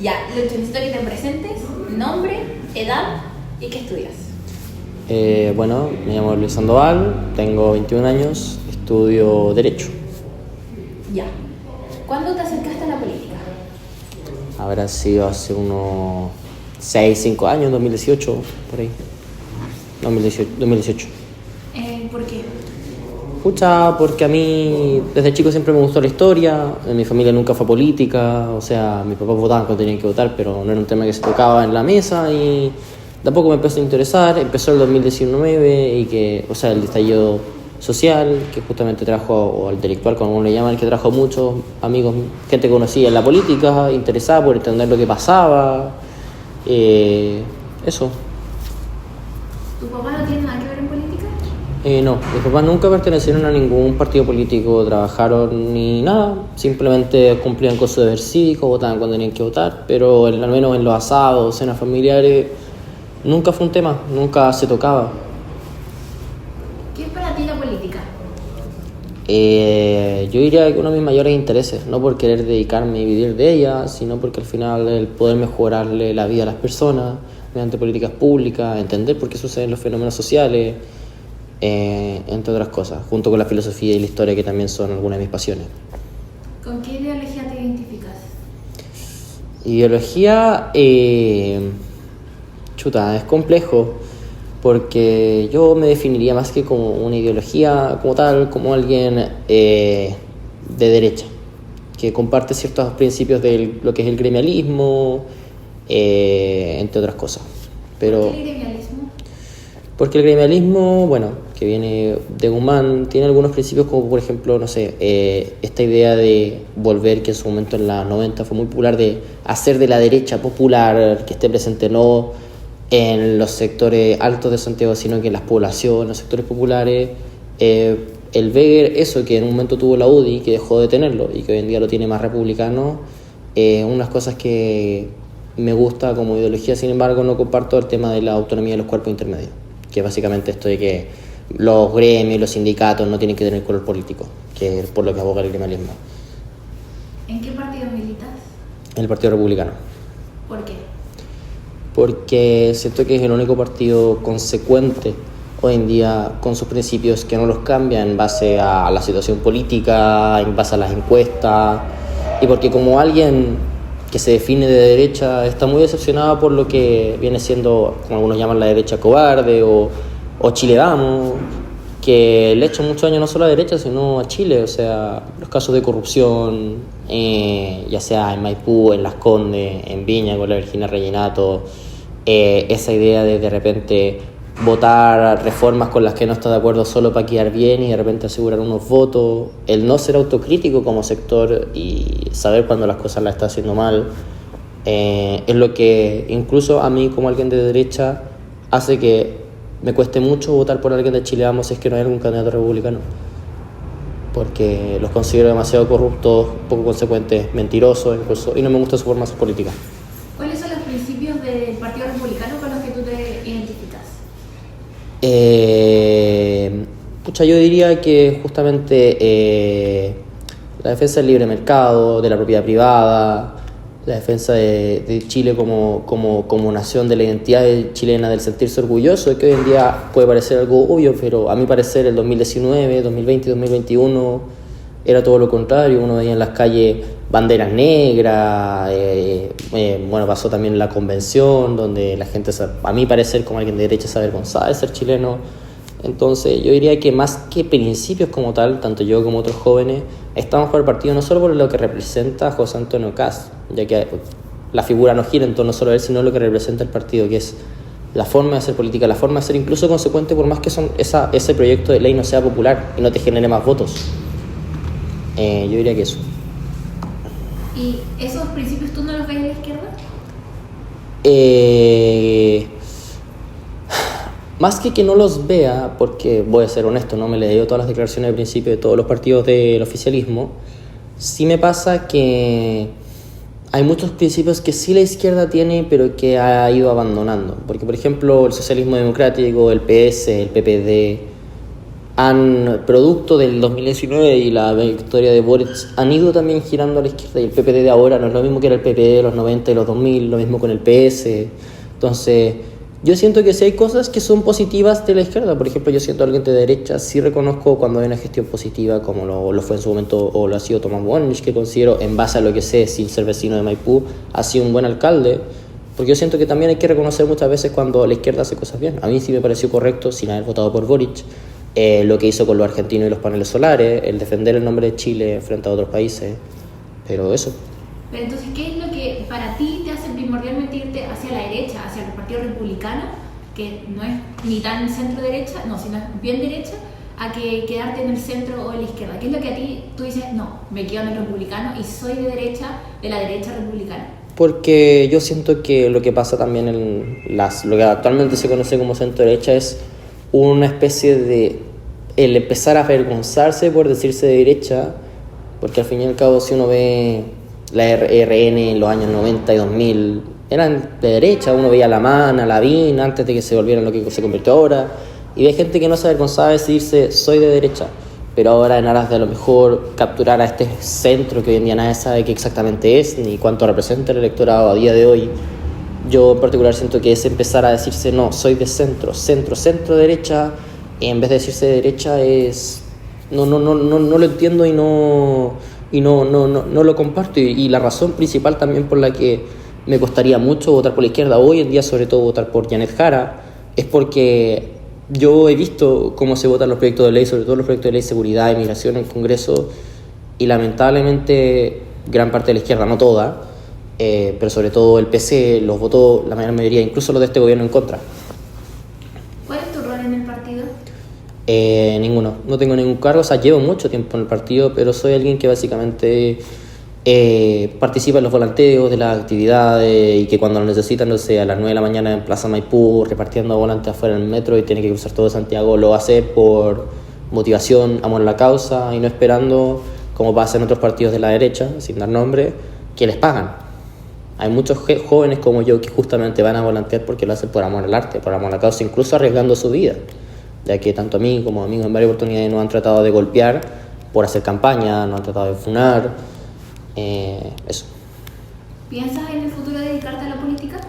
Ya, necesito que te presentes, nombre, edad y qué estudias. Bueno, me llamo Luis Sandoval, tengo 21 años, estudio Derecho. Ya. ¿Cuándo te acercaste a la política? Habrá sido hace unos 6, 5 años, 2018, por ahí. 2018. ¿Por qué? Pucha, porque a mí desde chico siempre me gustó la historia, en mi familia nunca fue política, o sea, mis papás votaban cuando tenían que votar, pero no era un tema que se tocaba en la mesa y tampoco me empezó a interesar. Empezó el 2019 y que, o sea, el estallido social, que justamente trajo, o el intelectual como uno le llaman, que trajo muchos amigos, gente que conocía en la política, interesada por entender lo que pasaba, eso. ¿Tu papá no tiene nada que ver en política? No, mis papás nunca pertenecieron a ningún partido político, trabajaron ni nada, simplemente cumplían con su deber cívico, votaban cuando tenían que votar, pero al menos en los asados, cenas familiares, nunca fue un tema, nunca se tocaba. ¿Qué es para ti la política? Yo diría que uno de mis mayores intereses, no por querer dedicarme y vivir de ella, sino porque al final el poder mejorarle la vida a las personas mediante políticas públicas, entender por qué suceden los fenómenos sociales, entre otras cosas, junto con la filosofía y la historia, que también son algunas de mis pasiones. ¿Con qué ideología te identificas? Ideología, es complejo, porque yo me definiría más que como una ideología como tal, como alguien de derecha, que comparte ciertos principios de lo que es el gremialismo, entre otras cosas. Pero, ¿Por qué el gremialismo? porque el gremialismo, bueno, que viene de Guzmán, tiene algunos principios como, por ejemplo, no sé, esta idea de volver, que en su momento en los 90 fue muy popular, de hacer de la derecha popular, que esté presente no en los sectores altos de Santiago, sino que en las poblaciones, los sectores populares. El ver eso que en un momento tuvo la UDI, que dejó de tenerlo y que hoy en día lo tiene más republicano, unas cosas que me gusta como ideología. Sin embargo, no comparto el tema de la autonomía de los cuerpos intermedios, que básicamente esto de que los gremios y los sindicatos no tienen que tener color político, que es por lo que aboga el gremialismo. ¿En qué partido militas? En el Partido Republicano. ¿Por qué? Porque siento que es el único partido consecuente hoy en día con sus principios, que no los cambia en base a la situación política, en base a las encuestas, y porque como alguien que se define de derecha está muy decepcionado por lo que viene siendo, como algunos llaman, la derecha cobarde o Chile Vamos, que le ha hecho mucho daño no solo a la derecha sino a Chile. O sea, los casos de corrupción, ya sea en Maipú, en Las Condes, en Viña con la Virginia Rellenato, esa idea de repente votar reformas con las que no está de acuerdo solo para quedar bien y de repente asegurar unos votos, el no ser autocrítico como sector y saber cuando las cosas las está haciendo mal, es lo que incluso a mí como alguien de derecha hace que me cueste mucho votar por alguien de Chile Vamos si es que no hay algún candidato republicano, porque los considero demasiado corruptos, poco consecuentes, mentirosos incluso, y no me gusta su forma política. ¿Cuáles son los principios del Partido Republicano con los que tú te identificas? Yo diría que justamente la defensa del libre mercado, de la propiedad privada, la defensa de Chile como nación, de la identidad chilena, del sentirse orgulloso, que hoy en día puede parecer algo obvio, pero a mi parecer el 2019, 2020 y 2021 era todo lo contrario. Uno veía en las calles banderas negras, pasó también la convención, donde la gente, a mi parecer, como alguien de derecha, se avergonzaba de ser chileno. Entonces yo diría que más que principios como tal, tanto yo como otros jóvenes, estamos por el partido no solo por lo que representa José Antonio Kast, ya que la figura no gira en torno solo a él, sino lo que representa el partido, que es la forma de hacer política, la forma de ser incluso consecuente, por más que ese proyecto de ley no sea popular y no te genere más votos. Yo diría que eso. ¿Y esos principios tú no los ves en la izquierda? Más que no los vea, porque voy a ser honesto, no me le leído todas las declaraciones de principio de todos los partidos del oficialismo, sí me pasa que hay muchos principios que sí la izquierda tiene, pero que ha ido abandonando. Porque, por ejemplo, el socialismo democrático, el PS, el PPD, producto del 2019 y la victoria de Boric, han ido también girando a la izquierda, y el PPD de ahora no es lo mismo que era el PPD de los 90 y los 2000, lo mismo con el PS. Entonces, yo siento que sí hay cosas que son positivas de la izquierda. Por ejemplo, yo siento a alguien de derecha, sí reconozco cuando hay una gestión positiva, como lo fue en su momento, o lo ha sido Tomás Bonich, que considero, en base a lo que sé, sin ser vecino de Maipú, ha sido un buen alcalde. Porque yo siento que también hay que reconocer muchas veces cuando la izquierda hace cosas bien. A mí sí me pareció correcto, sin haber votado por Boric, lo que hizo con los argentinos y los paneles solares, el defender el nombre de Chile frente a otros países, pero eso. Pero entonces, ¿qué es lo que para ti te hace primordialmente irte hacia la derecha, hacia el Partido Republicano, que no es ni tan centro-derecha, no, sino bien derecha, a que quedarte en el centro o en la izquierda? ¿Qué es lo que a ti tú dices, no, me quedo en el republicano y soy de derecha, de la derecha republicana? Porque yo siento que lo que pasa también lo que actualmente se conoce como centro-derecha es una especie de el empezar a avergonzarse por decirse de derecha, porque al fin y al cabo, si uno ve la RN en los años 90 y 2000, eran de derecha. Uno veía a Laman, a Lavín, antes de que se volvieran lo que se convirtió ahora, y ve gente que no se avergonzaba de decirse soy de derecha, pero ahora en aras de a lo mejor capturar a este centro que hoy en día nadie sabe qué exactamente es ni cuánto representa el electorado a día de hoy. Yo en particular siento que es empezar a decirse no, soy de centro derecha, en vez de decirse de derecha es no lo entiendo y no lo comparto, y la razón principal también por la que me costaría mucho votar por la izquierda hoy en día, sobre todo votar por Janet Jara, es porque yo he visto cómo se votan los proyectos de ley, sobre todo los proyectos de ley de seguridad y migración en el Congreso, y lamentablemente gran parte de la izquierda, no toda, pero sobre todo el PC los votó la mayoría, incluso los de este gobierno, en contra. ¿Cuál es tu rol en el partido? Ninguno, no tengo ningún cargo, o sea, llevo mucho tiempo en el partido, pero soy alguien que básicamente participa en los volanteos de las actividades, y que cuando lo necesitan, no sé, a las 9 de la mañana en Plaza Maipú, repartiendo volantes afuera del metro y tiene que cruzar todo Santiago, lo hace por motivación, amor a la causa, y no esperando, como pasa en otros partidos de la derecha, sin dar nombre, que les pagan. Hay muchos jóvenes como yo que justamente van a volantear porque lo hacen por amor al arte, por amor a la causa, incluso arriesgando su vida, ya que tanto a mí como a amigos en varias oportunidades nos han tratado de golpear por hacer campaña, nos han tratado de funar, eso. ¿Piensas en el futuro dedicarte a la política?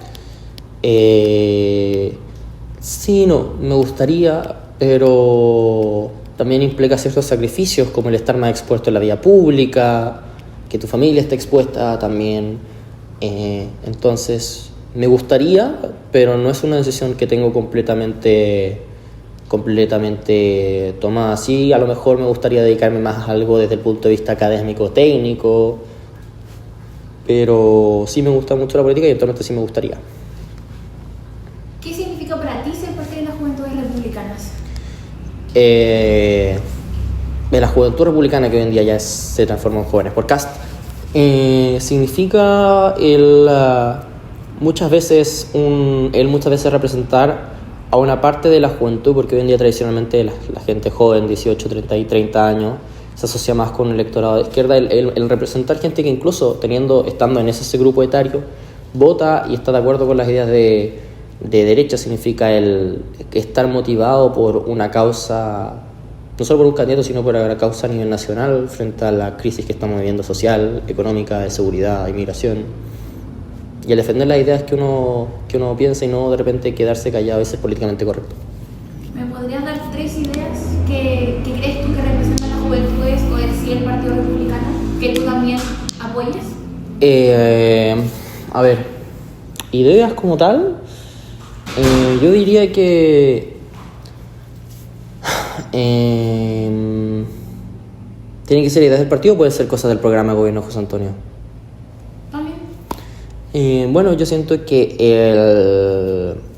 Sí, no, me gustaría, pero también implica ciertos sacrificios, como el estar más expuesto en la vida pública, que tu familia esté expuesta también. Entonces, me gustaría, pero no es una decisión que tengo completamente tomada. Sí, a lo mejor me gustaría dedicarme más a algo desde el punto de vista académico, técnico, pero sí me gusta mucho la política y actualmente sí me gustaría. ¿Qué significa para ti ser parte de las Juventudes Republicanas? De la juventud republicana, que hoy en día ya se transforma en Jóvenes por Cast, significa muchas veces representar a una parte de la juventud, porque hoy en día tradicionalmente la gente joven, 18, 30 y 30 años, se asocia más con el electorado de izquierda. El representar gente que incluso estando en ese grupo etario, vota y está de acuerdo con las ideas de derecha, significa el estar motivado por una causa, no solo por un candidato, sino por una causa a nivel nacional frente a la crisis que estamos viviendo, social, económica, de seguridad, inmigración. Y el defender las ideas que uno piensa, y no de repente quedarse callado, eso es políticamente correcto. ¿Me podrías dar 3 ideas que crees tú que representan las juventudes o en sí el Partido Republicano, que tú también apoyes? A ver, ideas como tal, yo diría que tienen que ser ideas del partido, o pueden ser cosas del programa de gobierno de José Antonio. Bueno, yo siento que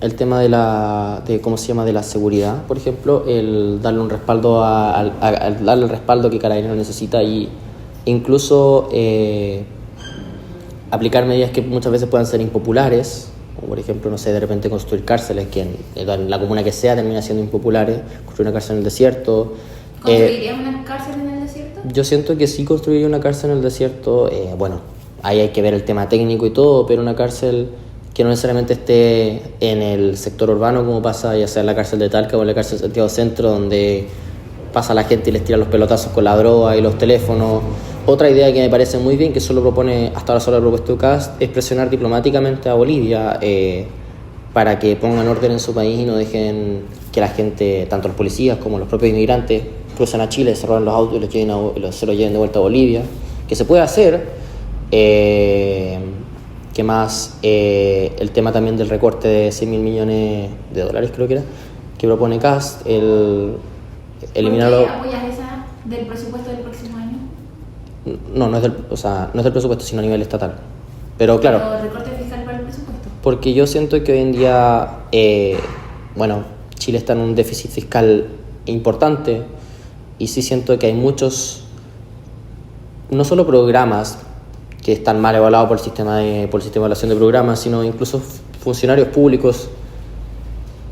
el tema de la seguridad, por ejemplo, el darle un respaldo darle el respaldo que Carabineros necesita, y incluso aplicar medidas que muchas veces puedan ser impopulares, como por ejemplo, no sé, de repente construir cárceles que en la comuna que sea termina siendo impopulares, construir una cárcel en el desierto. ¿Construirías una cárcel en el desierto? Yo siento que sí construiría una cárcel en el desierto, bueno. Ahí hay que ver el tema técnico y todo, pero una cárcel que no necesariamente esté en el sector urbano, como pasa ya sea en la cárcel de Talca o en la cárcel de Santiago Centro, donde pasa a la gente y les tira los pelotazos con la droga y los teléfonos. Otra idea que me parece muy bien, que solo propone, hasta ahora solo ha propuesto Kast, es presionar diplomáticamente a Bolivia para que pongan orden en su país y no dejen que la gente, tanto los policías como los propios inmigrantes, crucen a Chile, se roban los autos y se los lleven de vuelta a Bolivia. Que se puede hacer. ¿Qué más? El tema también del recorte de 6.000 millones de dólares, creo que era, que propone Kast, eliminarlo. ¿Por qué apoyas esa del presupuesto del próximo año? No es del presupuesto, sino a nivel estatal. Pero claro. ¿Pero recorte fiscal para el presupuesto? Porque yo siento que hoy en día, Chile está en un déficit fiscal importante y sí siento que hay muchos, no solo programas que están mal evaluados por el sistema de evaluación de programas, sino incluso funcionarios públicos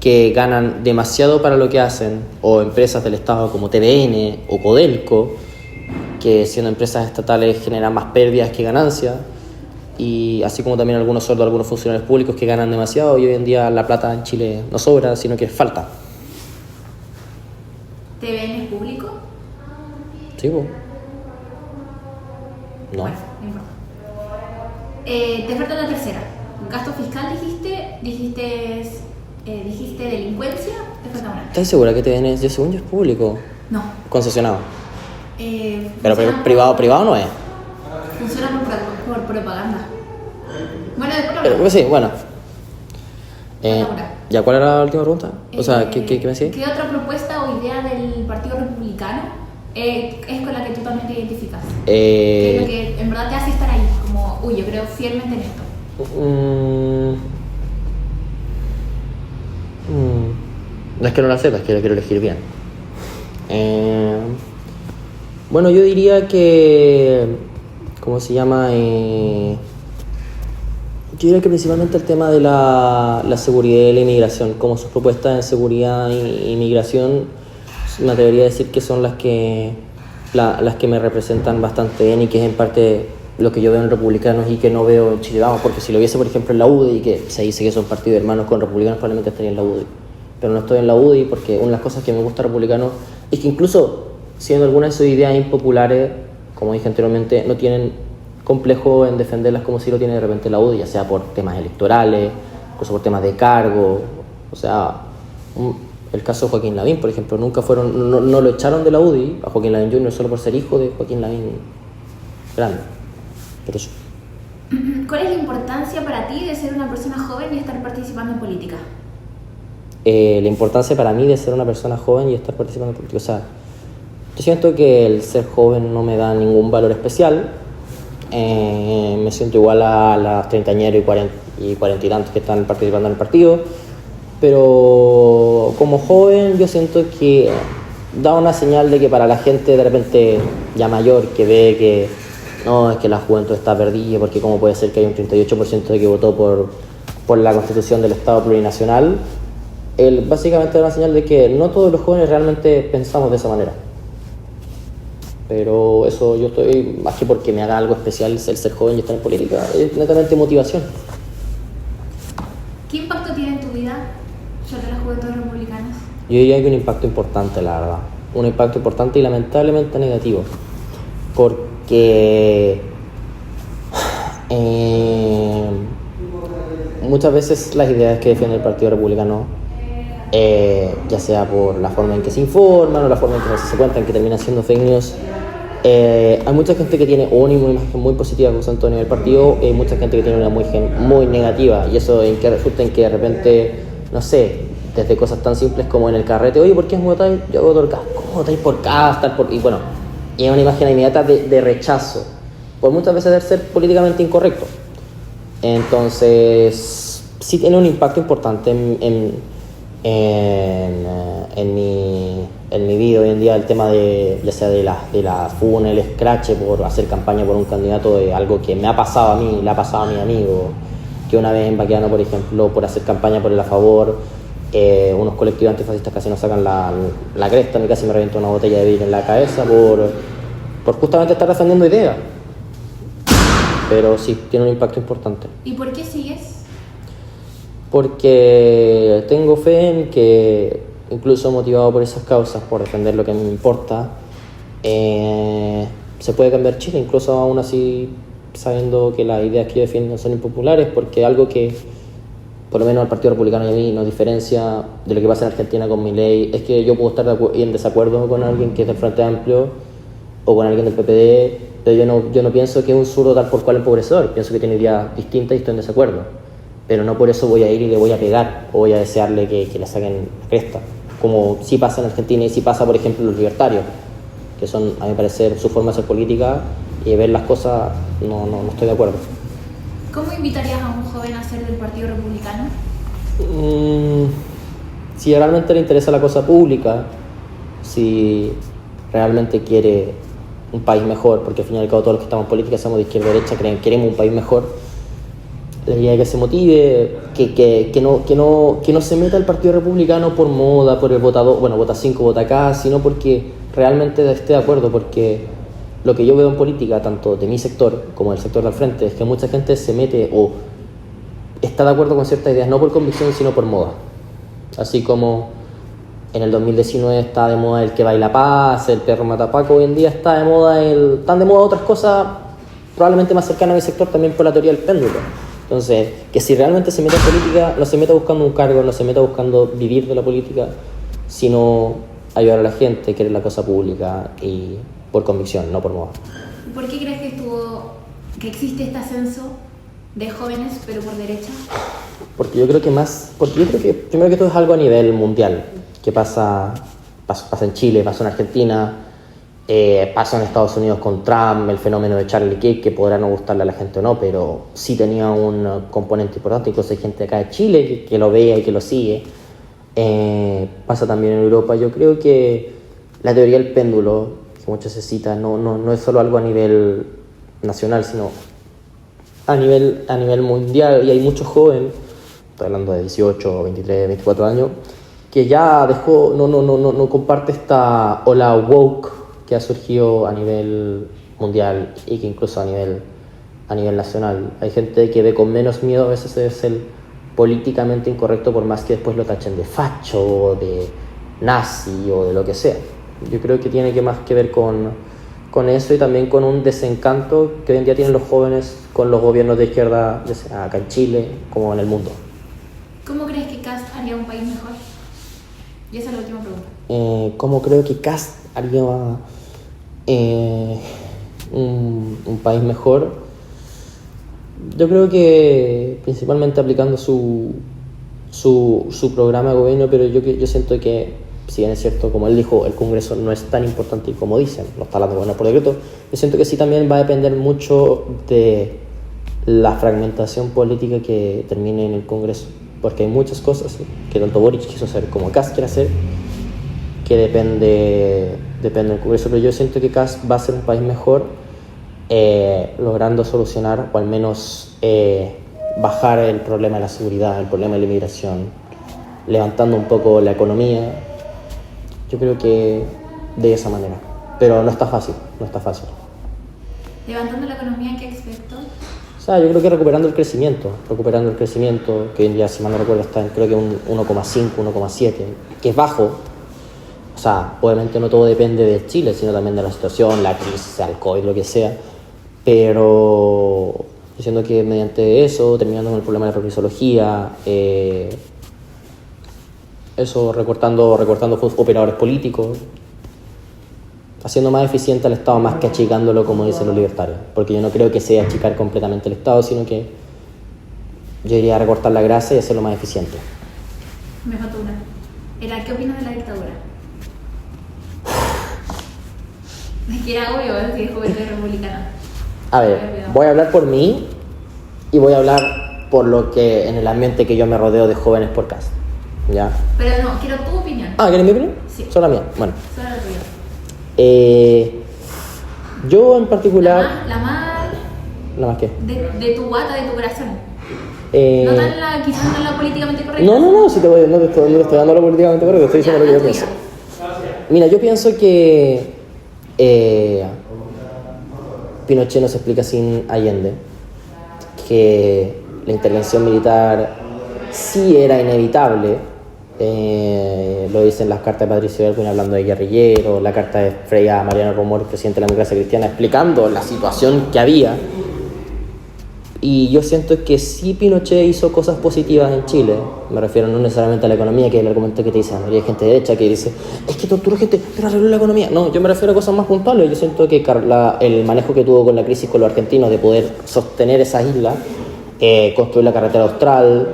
que ganan demasiado para lo que hacen, o empresas del Estado como TVN o Codelco, que siendo empresas estatales generan más pérdidas que ganancias, y así como también algunos sueldos de algunos funcionarios públicos que ganan demasiado, y hoy en día la plata en Chile no sobra, sino que falta. ¿TVN es público? Sí, pues. No. Bueno, no importa. Te falta la tercera. Gasto fiscal dijiste delincuencia, te falta una. ¿Estás segura que TVN, yo según yo, es público? No. Concesionado. Pero Funciona privado no es. Funciona por propaganda. Bueno, después lo Pero hablamos. sí, bueno. Ahora. ¿Ya cuál era la última pregunta? O sea, ¿qué me decís? ¿Qué otra propuesta o idea del Partido Republicano es con la que tú también te identificas? ¿Qué es lo que en verdad te hace estar ahí? Como, uy, yo creo fielmente en esto. No es que no la sepa, es que la quiero elegir bien. Bueno, yo diría que... ¿Cómo se llama? Yo diría que principalmente el tema de la seguridad y la inmigración, como sus propuestas en seguridad e inmigración, me atrevería a decir que son las que me representan bastante bien y que es en parte lo que yo veo en republicanos y que no veo en Chile Vamos, porque si lo viese por ejemplo en la UDI, que se dice que son partidos hermanos con republicanos, probablemente estaría en la UDI, pero no estoy en la UDI porque una de las cosas que me gusta de republicanos es que incluso siendo algunas de sus ideas impopulares, como dije anteriormente, no tienen complejo en defenderlas como si lo tiene de repente la UDI, ya sea por temas electorales, incluso por temas de cargo. O sea, el caso de Joaquín Lavín, por ejemplo, no lo echaron de la UDI a Joaquín Lavín Jr. solo por ser hijo de Joaquín Lavín grande. Pero eso. ¿Cuál es la importancia para ti de ser una persona joven y estar participando en política? La importancia para mí de ser una persona joven y estar participando en política, o sea, yo siento que el ser joven no me da ningún valor especial. Me siento igual a las treintañeros y cuarenta y tantos que están participando en el partido, pero como joven yo siento que da una señal de que para la gente de repente ya mayor que ve que no, es que la juventud está perdida, porque cómo puede ser que haya un 38% de que votó por la constitución del Estado plurinacional, básicamente da una señal de que no todos los jóvenes realmente pensamos de esa manera. Pero eso yo estoy, más que porque me haga algo especial el ser joven y estar en política, es netamente motivación. ¿Qué impacto tiene en tu vida sobre las juventudes republicanas? Yo diría que un impacto importante, la verdad. Un impacto importante y lamentablemente negativo. Porque muchas veces las ideas que defiende el Partido Republicano, ya sea por la forma en que se informan o la forma en que se cuentan, que terminan siendo fake news, hay mucha gente que tiene una imagen muy positiva con José Antonio del partido y hay mucha gente que tiene una imagen muy negativa, y eso en que resulta en que de repente, no sé, desde cosas tan simples como en el carrete, oye, ¿por qué votáis? Yo voto por Kast. ¿Cómo votáis por Kast? Y bueno, y es una imagen inmediata de rechazo, por muchas veces de ser políticamente incorrecto. Entonces sí tiene un impacto importante en mi vida hoy en día, el tema de, ya sea de la funa, el escrache por hacer campaña por un candidato, de algo que me ha pasado a mí, le ha pasado a mi amigo, que una vez en Baqueano, por ejemplo, por hacer campaña por el a favor, unos colectivos antifascistas casi nos sacan la cresta, a mí casi me revientó una botella de vino en la cabeza por justamente estar defendiendo ideas. Pero sí, tiene un impacto importante. ¿Y por qué sigues? Porque tengo fe en que incluso motivado por esas causas, por defender lo que a mí me importa, se puede cambiar Chile, incluso aún así sabiendo que las ideas que yo defiendo son impopulares, porque algo que por lo menos al Partido Republicano y a mí nos diferencia de lo que pasa en Argentina con Milei es que yo puedo estar en desacuerdo con alguien que es del Frente Amplio o con alguien del PPD, pero yo no pienso que es un zurdo tal por cual empobrecedor, pienso que tiene ideas distintas y estoy en desacuerdo, pero no por eso voy a ir y le voy a pegar o voy a desearle que le saquen la cresta, como sí pasa en Argentina y sí pasa, por ejemplo, en los libertarios, que son, a mi parecer, su forma de hacer política y de ver las cosas, no estoy de acuerdo. ¿Cómo invitarías a un joven a ser del Partido Republicano? Si realmente le interesa la cosa pública, si realmente quiere un país mejor, porque al fin y al cabo todos los que estamos en política somos de izquierda y derecha, queremos un país mejor, le diría que se motive, que no se meta al Partido Republicano por moda, por el votador, bueno, vota 5, vota acá, sino porque realmente esté de acuerdo, porque lo que yo veo en política, tanto de mi sector como del sector del frente, es que mucha gente se mete o está de acuerdo con ciertas ideas, no por convicción, sino por moda. Así como en el 2019 está de moda el que baila paz, el perro mata Paco, hoy en día están de moda otras cosas probablemente más cercanas a mi sector también por la teoría del péndulo. Entonces, que si realmente se mete en política, no se meta buscando un cargo, no se meta buscando vivir de la política, sino ayudar a la gente, querer la cosa pública y por convicción, no por moda. ¿Por qué crees que existe este ascenso de jóvenes, pero por derecha? Porque yo creo que primero que todo es algo a nivel mundial, que pasa en Chile, pasa en Argentina, pasa en Estados Unidos con Trump, el fenómeno de Charlie Kirk, que podrá no gustarle a la gente o no, pero sí tenía un componente importante, incluso hay gente acá de Chile que lo vea y que lo sigue. Pasa también en Europa. Yo creo que la teoría del péndulo, que mucho se cita, no es solo algo a nivel nacional, sino a nivel mundial, y hay muchos jóvenes, estoy hablando de 18, 23, 24 años, que ya no comparte esta ola woke que ha surgido a nivel mundial y que incluso a nivel nacional. Hay gente que ve con menos miedo a veces de ser políticamente incorrecto, por más que después lo tachen de facho o de nazi o de lo que sea. Yo creo que tiene más que ver con eso y también con un desencanto que hoy en día tienen los jóvenes con los gobiernos de izquierda, ya sea acá en Chile como en el mundo. ¿Cómo crees que Kast haría un país mejor? Y esa es la última pregunta. ¿Cómo creo que Kast haría un país mejor? Yo creo que principalmente aplicando su programa de gobierno, pero yo siento que, si bien es cierto, como él dijo, el Congreso no es tan importante como dicen, no está hablando de gobernar por decreto, yo siento que sí también va a depender mucho de la fragmentación política que termine en el Congreso, porque hay muchas cosas que tanto Boric quiso hacer como Kast quiere hacer, que depende del Congreso, pero yo siento que Kast va a ser un país mejor, logrando solucionar o al menos bajar el problema de la seguridad, el problema de la inmigración, levantando un poco la economía. Yo creo que de esa manera, pero no está fácil. ¿Levantando la economía en qué aspecto? O sea, yo creo que recuperando el crecimiento, que hoy en día, si mal no recuerdo, está en creo que un 1,5, 1,7, que es bajo. O sea, obviamente no todo depende de Chile, sino también de la situación, la crisis, el COVID, lo que sea. Pero diciendo que mediante eso, terminando con el problema de la progresología, eso, recortando operadores políticos, haciendo más eficiente al Estado más que achicándolo, como dicen los libertarios. Porque yo no creo que sea achicar completamente el Estado, sino que yo iría a recortar la grasa y hacerlo más eficiente. Me faltó una. ¿Qué opinas de la dictadura? Es que era obvio, es que es juventud republicana. A ver, voy a hablar por mí y voy a hablar por lo que en el ambiente que yo me rodeo de jóvenes por casa. ¿Ya? Pero no, quiero tu opinión. ¿Quieres mi opinión? Sí. Solo la mía. Bueno. Solo la tuya. Yo en particular... ¿La más qué? De tu guata, de tu corazón. No quizás no la políticamente correcta. No, si no te estoy dando lo políticamente correcto, estoy diciendo lo que yo pienso. Mira, yo pienso que Pinochet no se explica sin Allende, que la intervención militar sí era inevitable, Lo dicen las cartas de Patricio Aylwin hablando de guerrilleros, la carta de Frei a Mariano Romor, presidente de la democracia cristiana, explicando la situación que había. Y yo siento que sí Pinochet hizo cosas positivas en Chile. Me refiero no necesariamente a la economía, que es el argumento que te dicen. Hay gente de derecha que dice, es que torturó gente, pero arregló la economía. No, yo me refiero a cosas más puntuales. Yo siento que el manejo que tuvo con la crisis con los argentinos de poder sostener esa isla, construir la carretera austral,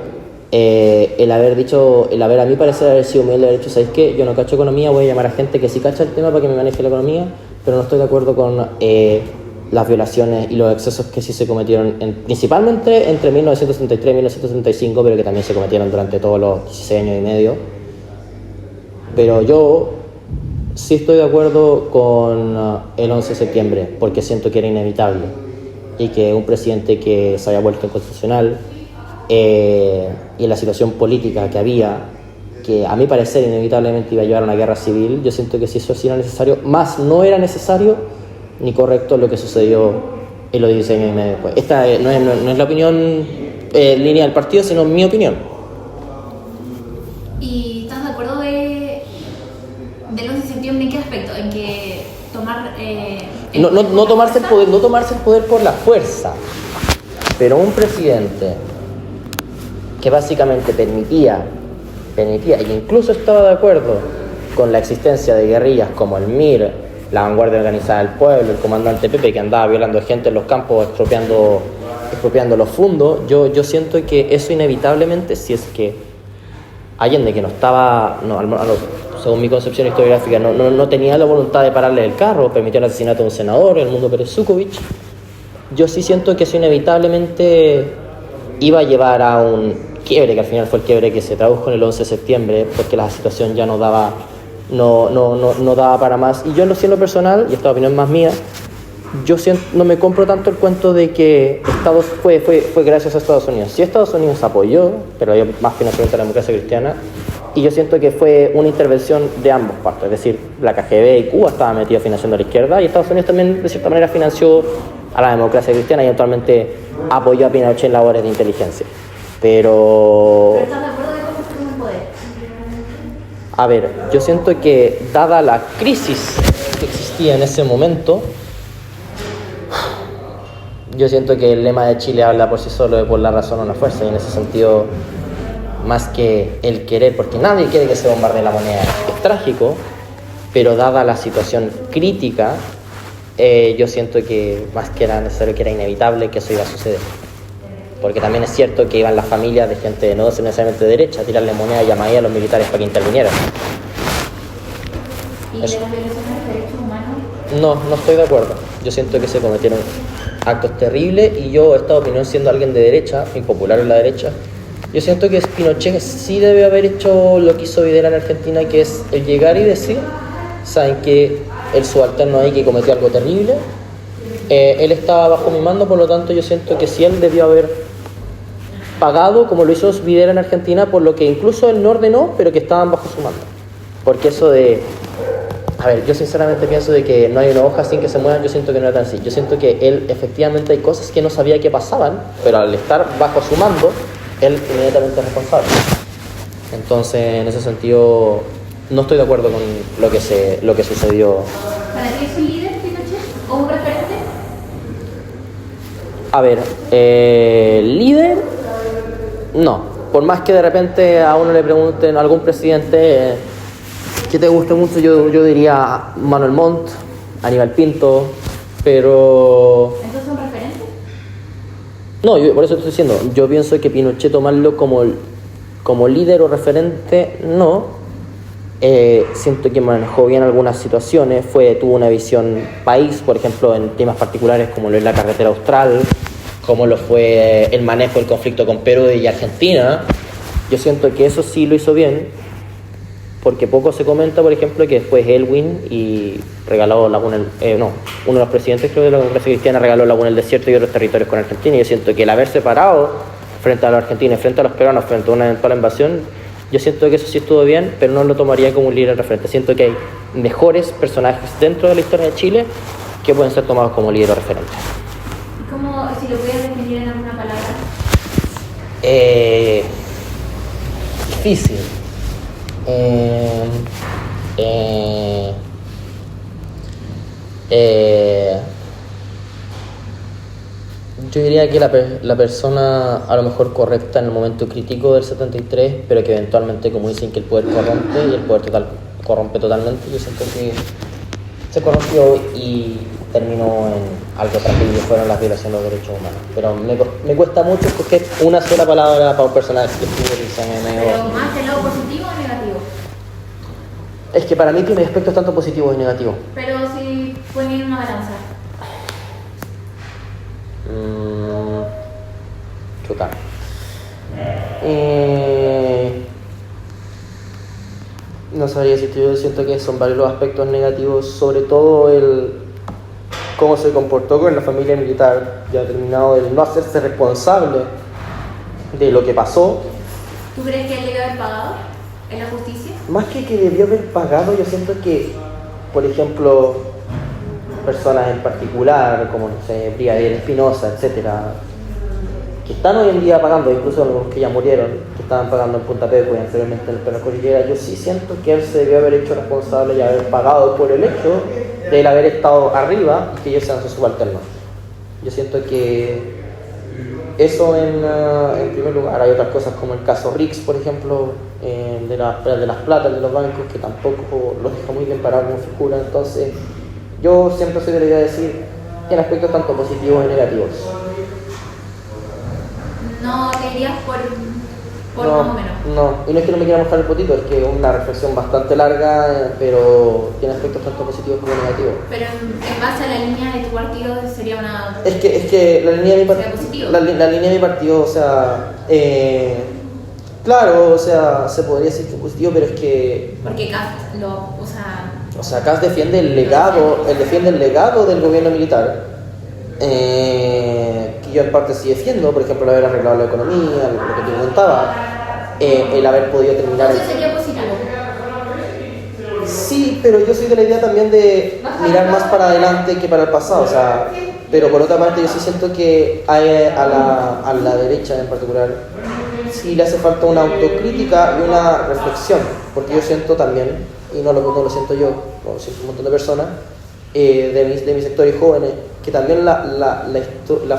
el haber a mi parecer haber sido humilde, haber dicho, ¿sabéis qué? Yo no cacho economía, voy a llamar a gente que sí cacha el tema para que me maneje la economía, pero no estoy de acuerdo con las violaciones y los excesos que sí se cometieron principalmente entre 1963 y 1965, pero que también se cometieron durante todos los 16 años y medio. Pero yo sí estoy de acuerdo con el 11 de septiembre, porque siento que era inevitable y que un presidente que se había vuelto inconstitucional y en la situación política que había, que a mi parecer inevitablemente iba a llevar a una guerra civil, yo siento que si eso sí era necesario, más no era necesario ni correcto lo que sucedió en los 16 años y medio después. Esta no es la opinión línea del partido, sino mi opinión. ¿Y estás de acuerdo del 11 de septiembre en qué aspecto? En que tomar... no tomarse el poder por la fuerza, pero un presidente que básicamente permitía e incluso estaba de acuerdo con la existencia de guerrillas como el MIR, la vanguardia organizada del pueblo, el comandante Pepe, que andaba violando gente en los campos, expropiando los fondos. Yo siento que eso inevitablemente, si es que Allende, que no estaba, según mi concepción historiográfica, no tenía la voluntad de pararle el carro, permitió el asesinato de un senador, el Mundo Pérez Zukovich, yo sí siento que eso inevitablemente iba a llevar a un quiebre, que al final fue el quiebre que se tradujo en el 11 de septiembre, porque la situación ya no daba para más. Y yo en lo personal, y esta opinión más mía, yo no me compro tanto el cuento de que fue gracias a Estados Unidos. Sí, Estados Unidos apoyó, pero hay más financiamiento a la democracia cristiana, y yo siento que fue una intervención de ambos partes, es decir, la KGB y Cuba estaban metidos financiando a la izquierda, y Estados Unidos también de cierta manera financió a la democracia cristiana y eventualmente apoyó a Pinochet en labores de inteligencia. ¿Pero estás de acuerdo de cómo estuvo en poder? A ver, yo siento que dada la crisis que existía en ese momento, yo siento que el lema de Chile habla por sí solo de por la razón o la fuerza, y en ese sentido, más que el querer, porque nadie quiere que se bombardee la moneda, es trágico, pero dada la situación crítica, yo siento que más que era necesario, que era inevitable que eso iba a suceder. Porque también es cierto que iban las familias de gente no necesariamente de derecha a tirarle moneda y llamaría a los militares para que intervinieran. ¿Y de las violaciones de derechos humanos? No estoy de acuerdo. Yo siento que se cometieron actos terribles, y yo, esta opinión siendo alguien de derecha, impopular en la derecha, yo siento que Pinochet sí debe haber hecho lo que hizo Videla en Argentina, que es el llegar y decir, saben que el subalterno ahí que cometió algo terrible, él estaba bajo mi mando, por lo tanto yo siento que sí él debió haber pagado, como lo hizo Videla en Argentina, por lo que incluso él no ordenó, pero que estaban bajo su mando. Porque eso de... A ver, yo sinceramente pienso de que no hay una hoja sin que se muevan, yo siento que no era tan así. Yo siento que él efectivamente hay cosas que no sabía que pasaban, pero al estar bajo su mando, él inmediatamente es responsable. Entonces, en ese sentido, no estoy de acuerdo con lo que sucedió. ¿Para ti es un líder, Pinochet? ¿O un referente? A ver, líder, no. Por más que de repente a uno le pregunten a algún presidente que te guste mucho, yo diría Manuel Montt, Aníbal Pinto, pero... ¿Entonces un referente? No, por eso estoy diciendo, yo pienso que Pinochet tomarlo como líder o referente, no. Siento que manejó bien algunas situaciones, tuvo una visión país, por ejemplo, en temas particulares como lo es la carretera austral, como lo fue el manejo del conflicto con Perú y Argentina. Yo siento que eso sí lo hizo bien, porque poco se comenta, por ejemplo, que después Aylwin regaló uno de los presidentes, creo, de la democracia cristiana regaló Laguna del Desierto y otros territorios con Argentina. Y yo siento que el haber separado frente a los argentinos, frente a los peruanos, frente a una eventual invasión, yo siento que eso sí estuvo bien, pero no lo tomaría como un líder referente. Siento que hay mejores personajes dentro de la historia de Chile que pueden ser tomados como líder o referente. ¿Cómo, si lo voy a definir en alguna palabra? Difícil. Eh, eh, eh, yo diría que la persona a lo mejor correcta en el momento crítico del 73, pero que eventualmente, como dicen, que el poder corrompe y el poder corrompe totalmente, yo siento que se corrompió y terminó en algo terrible, fueron las violaciones de los derechos humanos. Pero me cuesta mucho escoger una sola palabra para un personaje que estuvo ¿Pero más del lado positivo o negativo? Es que para mí tiene aspectos tanto positivos y negativos. Pero si ponen una balanza. Chuta. No sabría decirte, yo siento que son varios los aspectos negativos, sobre todo el cómo se comportó con la familia militar, ya terminado el no hacerse responsable de lo que pasó. ¿Tú crees que él debe haber pagado en la justicia? Más que debió haber pagado, yo siento que, por ejemplo, personas en particular, como no sé, Brigadier Espinosa, etcétera, que están hoy en día pagando, incluso los que ya murieron, que estaban pagando en Punta Peco y anteriormente en el Perro Cordillera, yo sí siento que él se debió haber hecho responsable y haber pagado por el hecho de él haber estado arriba y que ellos sean sus subalternos. Yo siento que eso en primer lugar. Hay otras cosas como el caso Rix, por ejemplo, de las platas de los bancos, que tampoco los deja muy bien parados como figura. Entonces, yo siempre soy de la idea de decir que tiene aspectos tanto positivos y negativos. No te irías por No, más o menos. no, y no es que no me quiera mojar el potito, es que es una reflexión bastante larga, pero tiene aspectos tanto positivos como negativos. Pero en base a la línea de tu partido sería una... Es que la línea de mi ¿Sería positivo? la línea de mi partido, o sea, claro, o sea, se podría decir que es positivo, pero es que, Porque Kast o sea, Kast defiende el legado del gobierno militar, que yo en parte sí defiendo, por ejemplo, el haber arreglado la economía, lo que te comentaba, el haber podido terminar. Entonces sería positivo. Sí, pero yo soy de la idea también de mirar más para adelante que para el pasado, o sea, pero por otra parte yo sí siento que a la derecha en particular sí le hace falta una autocrítica y una reflexión, porque yo siento también, y no lo siento yo, lo siento un montón de personas, de mis sectores jóvenes, que también la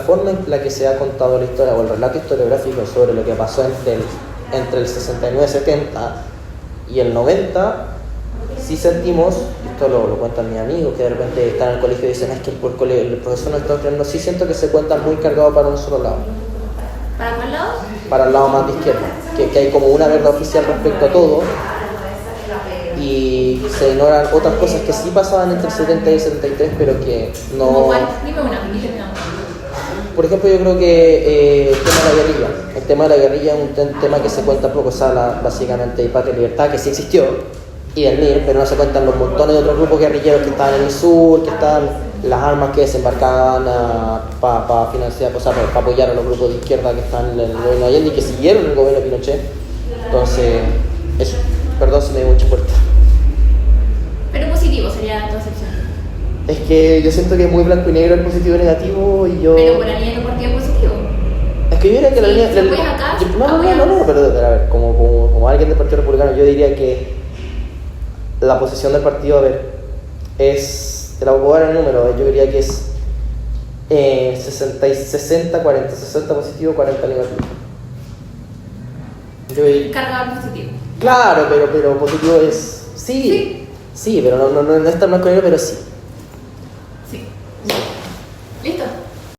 forma en la que se ha contado la historia o el relato historiográfico sobre lo que pasó entre el 69-70 y el 90, sí sentimos, esto lo cuentan mis amigos que de repente están en el colegio y dicen es que el profesor no está enseñando, sí siento que se cuenta muy cargado para un solo lado. ¿Para cuál lado? Para el lado más de izquierda, que hay como una verdad oficial respecto a todo y se ignoran otras cosas que sí pasaban entre el 70 y el 73, pero que no... ¿Cómo cuál? Dime una, y terminamos. Por ejemplo, yo creo que el tema de la guerrilla. El tema de la guerrilla es un tema que se cuenta poco, se habla básicamente de Patria y Libertad, que sí existió, y del MIR, pero no se cuentan los montones de otros grupos guerrilleros que estaban en el sur, que estaban las armas que desembarcaban para financiar, o sea, para apoyar a los grupos de izquierda que están en el gobierno de Allende y que siguieron el gobierno de Pinochet. Entonces, eso, perdón si me di mucha fuerte. Pero positivo sería tu acepción. Es que yo siento que es muy blanco y negro el positivo y negativo y yo... Pero por la línea de tu partido es positivo. Es que yo diría que la línea... ¿Se apoyan acá? No, pero a ver, como alguien del Partido Republicano, yo diría que la posición del partido, a ver, es... Te la voy a dar el número, yo diría que es 60-40, 60 positivo, 40 negativo. Cargado positivo. Claro, pero positivo es... Sí, pero no es tan blanco y negro, pero sí.